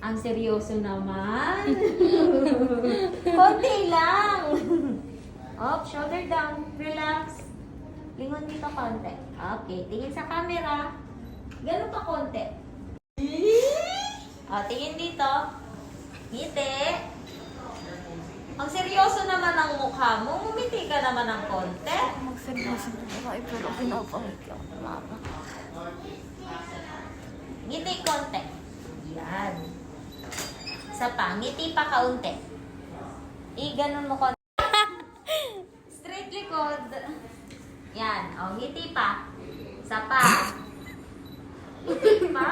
Ang seryoso naman. Konti lang. Up, shoulder down. Relax. Lingon dito konti. Okay, tingin sa camera. Ganun pa konti. Tingin dito. Ngiti. Ang seryoso naman ang mukha mo. Ngumiti ka naman ng konti. Magseryoso na tayo pero pinapangit ako ng mama. Ngiti konti. Yan. Sa pa. Ngiti pa kaunti. Ganun mo konti. Straight likod. Yan. O, ngiti pa. Sa pa. Ngiti pa.